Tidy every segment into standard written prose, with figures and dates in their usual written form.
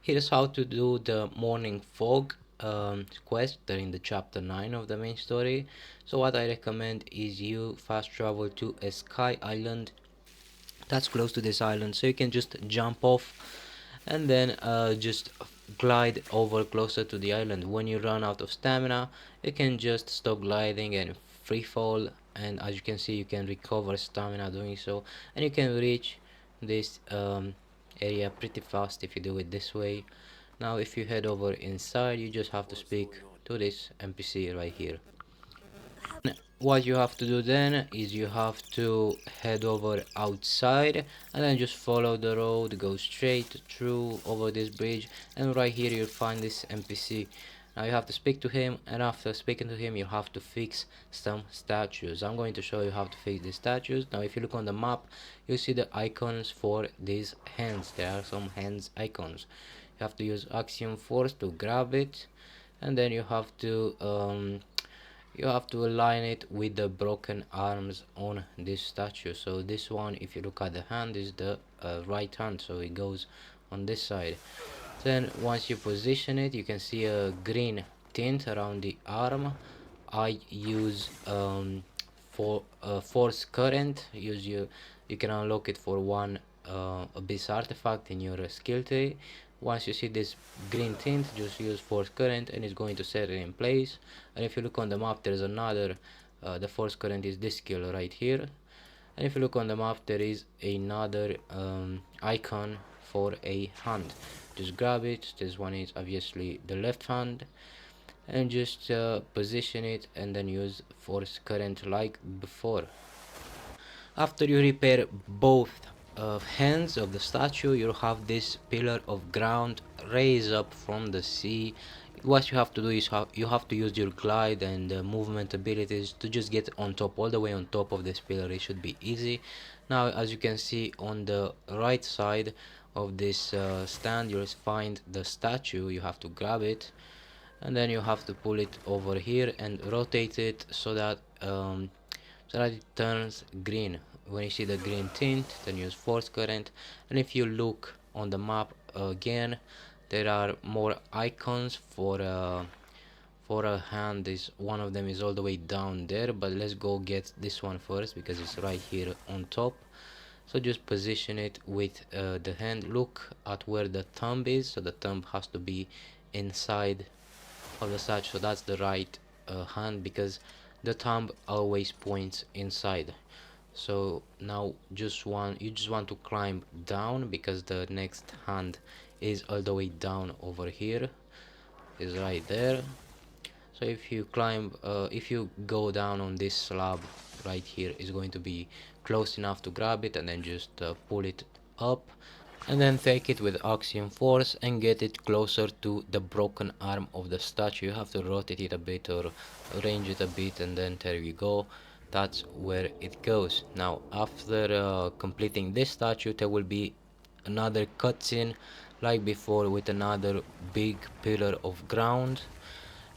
Here's how to do the morning fog quest that in the chapter 9 of the main story. So what I recommend is you fast travel to a sky island that's close to this island, so you can just jump off and then just glide over closer to the island. When you run out of stamina, you can just stop gliding and free fall, and as you can see, you can recover stamina doing so, and you can reach this area pretty fast if you do it this way. Now if you head over inside, you just have to speak to this NPC right here. What you have to do then is you have to head over outside and then just follow the road, go straight through over this bridge, and right here you'll find this NPC. Now you have to speak to him, and after speaking to him you have to fix some statues. I'm going to show you how to fix these statues. Now if you look on the map, you see the icons for these hands. There are some hands icons. You have to use axiom force to grab it, and then you have to align it with the broken arms on this statue. So this one, if you look at the hand, is the right hand, so it goes on this side. Then once you position it, you can see a green tint around the arm. I use for force current. You can unlock it for one abyss artifact in your skill tree. Once you see this green tint, just use force current and it's going to set it in place. And if you look on the map, there's another the force current is this skill right here. And if you look on the map, there is another icon for a hand. Just grab it. This one is obviously the left hand, and just position it and then use force current like before. After you repair both hands of the statue, you'll have this pillar of ground raise up from the sea. What you have to do is you have to use your glide and movement abilities to just get on top, all the way on top of this pillar. It should be easy. Now as you can see on the right side of this stand, you'll find the statue. You have to grab it and then you have to pull it over here and rotate it so that it turns green. When you see the green tint, then use force current. And if you look on the map again, there are more icons for a hand. Is one of them is all the way down there, but let's go get this one first because it's right here on top. So just position it with the hand. Look at where the thumb is, so the thumb has to be inside of the statue, so that's the right hand, because the thumb always points inside. So now you just want to climb down, because the next hand is all the way down over here, is right there. So if you go down on this slab right here, is going to be close enough to grab it and then just pull it up, and then take it with axiom force and get it closer to the broken arm of the statue. You have to rotate it a bit or arrange it a bit, and then there you go, that's where it goes. Now after completing this statue, there will be another cutscene like before with another big pillar of ground,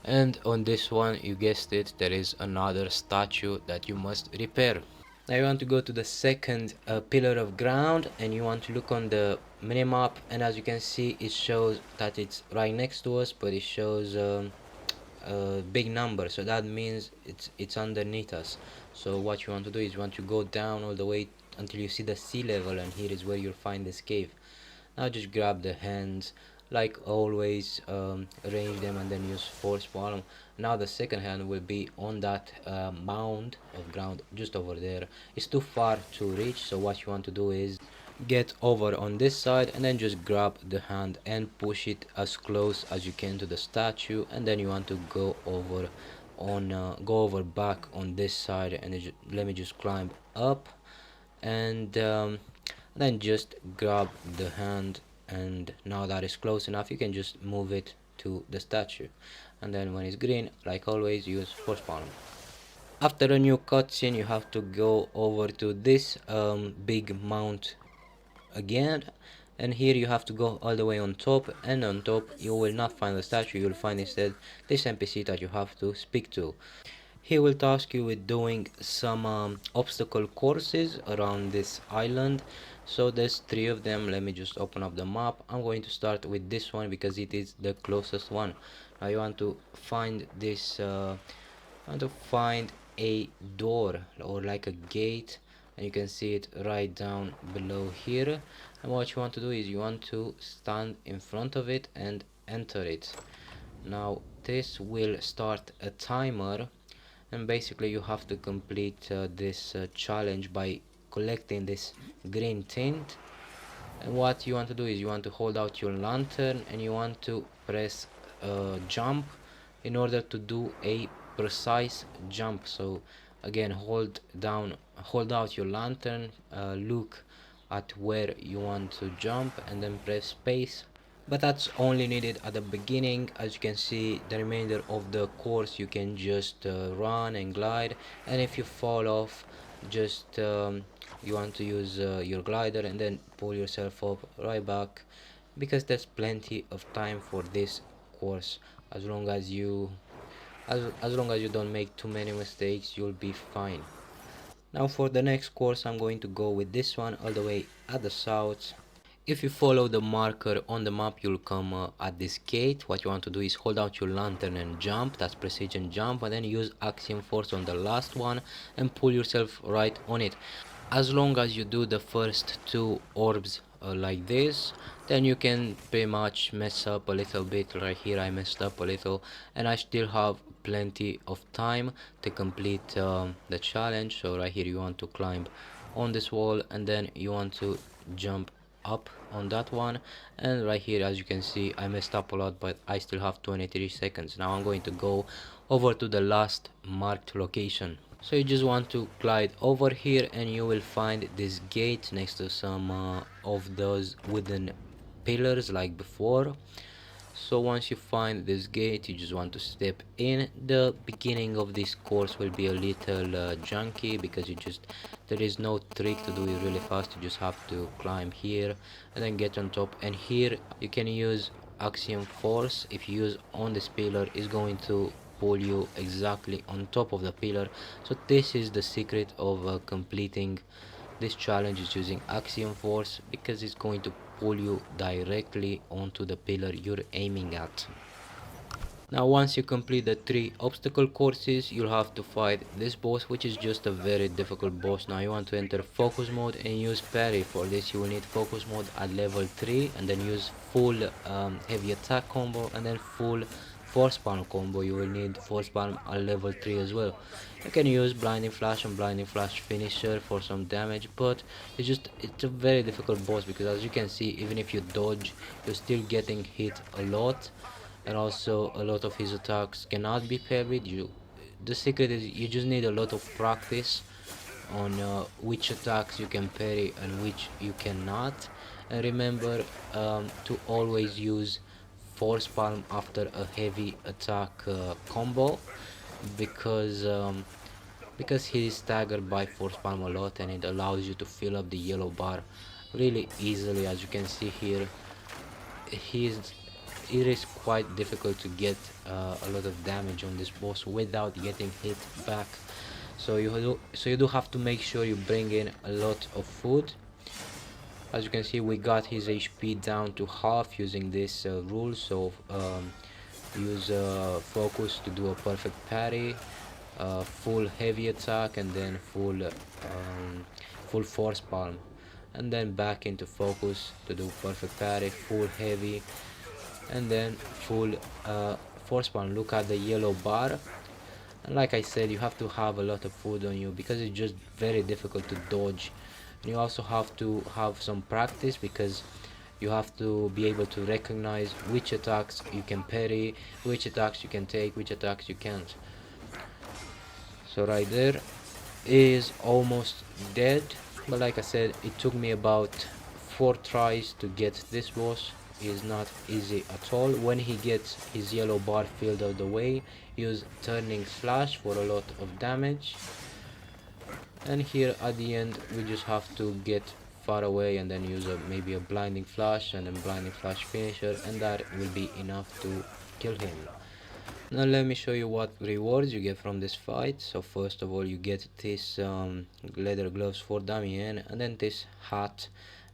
and on this one, you guessed it, there is another statue that you must repair. Now you want to go to the second pillar of ground, and you want to look on the minimap, and as you can see, it shows that it's right next to us, but it shows a big number, so that means it's underneath us. So what you want to do is you want to go down all the way until you see the sea level, and here is where you'll find this cave. Now just grab the hands like always, arrange them and then use force palm. Now the second hand will be on that mound of ground just over there. It's too far to reach, so what you want to do is get over on this side and then just grab the hand and push it as close as you can to the statue, and then you want to go over back on this side, and then let me just climb up, and then just grab the hand, and now that is close enough, you can just move it to the statue, and then when it's green, like always, use force palm. After a new cutscene, you have to go over to this big mount again, and here you have to go all the way on top, and on top you will not find the statue, you'll find instead this NPC that you have to speak to. He will task you with doing some obstacle courses around this island. So there's three of them. Let me just open up the map. I'm going to start with this one because it is the closest one. Now you want to find this want to find a door or like a gate, and you can see it right down below here. And what you want to do is you want to stand in front of it and enter it. Now this will start a timer, and basically you have to complete this challenge by collecting this green tint. And what you want to do is you want to hold out your lantern and you want to press jump in order to do a precise jump. So again, hold out your lantern, look at where you want to jump, and then press space. But that's only needed at the beginning. As you can see, the remainder of the course you can just run and glide, and if you fall off, just you want to use your glider and then pull yourself up right back, because there's plenty of time for this course. As long as you as long as you don't make too many mistakes, you'll be fine. Now for the next course, I'm going to go with this one all the way at the south. If you follow the marker on the map, you'll come at this gate. What you want to do is hold out your lantern and jump, that's precision jump, and then use axiom force on the last one and pull yourself right on it. As long as you do the first two orbs like this, then you can pretty much mess up a little bit. Right here I messed up a little, and I still have plenty of time to complete the challenge. So right here you want to climb on this wall, and then you want to jump up on that one. And right here, as you can see, I messed up a lot, but I still have 23 seconds. Now I'm going to go over to the last marked location. So you just want to glide over here and you will find this gate next to some of those wooden pillars like before. So once you find this gate, you just want to step in. The beginning of this course will be a little junky because there is no trick to do it really fast. You just have to climb here and then get on top, and here you can use axiom force. If you use on this pillar, is going to pull you exactly on top of the pillar. So this is the secret of completing this challenge, is using axiom force, because it's going to pull you directly onto the pillar you're aiming at. Now once you complete the three obstacle courses, you'll have to fight this boss, which is just a very difficult boss. Now you want to enter focus mode and use parry. For this you will need focus mode at level 3, and then use full heavy attack combo, and then full force palm combo. You will need force palm at level 3 as well. You can use blinding flash and blinding flash finisher for some damage, but it's a very difficult boss, because as you can see, even if you dodge, you're still getting hit a lot, and also a lot of his attacks cannot be parried. The secret is you just need a lot of practice on which attacks you can parry and which you cannot. And remember to always use force palm after a heavy attack combo, because he is staggered by force palm a lot, and it allows you to fill up the yellow bar really easily. As you can see here, he's it is quite difficult to get a lot of damage on this boss without getting hit back. So you do have to make sure you bring in a lot of food. As you can see, we got his HP down to half using this rule. So use focus to do a perfect parry, full heavy attack, and then full force palm, and then back into focus to do perfect parry, full heavy, and then full force palm. Look at the yellow bar, and like I said, you have to have a lot of food on you, because it's just very difficult to dodge. And you also have to have some practice, because you have to be able to recognize which attacks you can parry, which attacks you can take, which attacks you can't. So right there is almost dead, but like I said, it took me about 4 tries to get this boss. Is not easy at all. When he gets his yellow bar filled out the way, use turning slash for a lot of damage, and here at the end we just have to get far away and then use maybe a blinding flash and then blinding flash finisher, and that will be enough to kill him. Now let me show you what rewards you get from this fight. So first of all, you get this leather gloves for Damien, and then this hat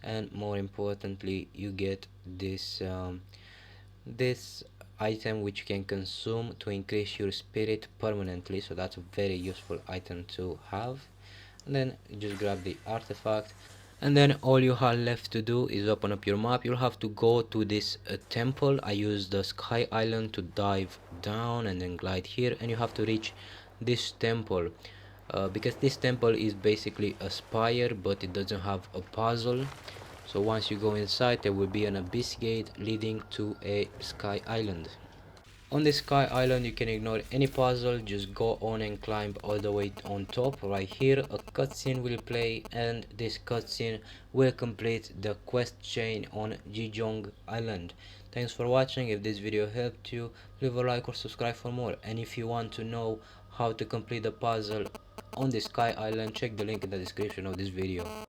and more importantly you get this item which you can consume to increase your spirit permanently, so that's a very useful item to have. And then just grab the artifact, and then all you have left to do is open up your map. You'll have to go to this temple. I use the sky island to dive down and then glide here, and you have to reach this temple, because this temple is basically a spire but it doesn't have a puzzle. So once you go inside, there will be an abyss gate leading to a sky island. On this sky island you can ignore any puzzle, just go on and climb all the way on top. Right here a cutscene will play, and this cutscene will complete the quest chain on Jijeong island. Thanks for watching. If this video helped you, leave a like or subscribe for more, and if you want to know how to complete the puzzle on the sky island, check the link in the description of this video.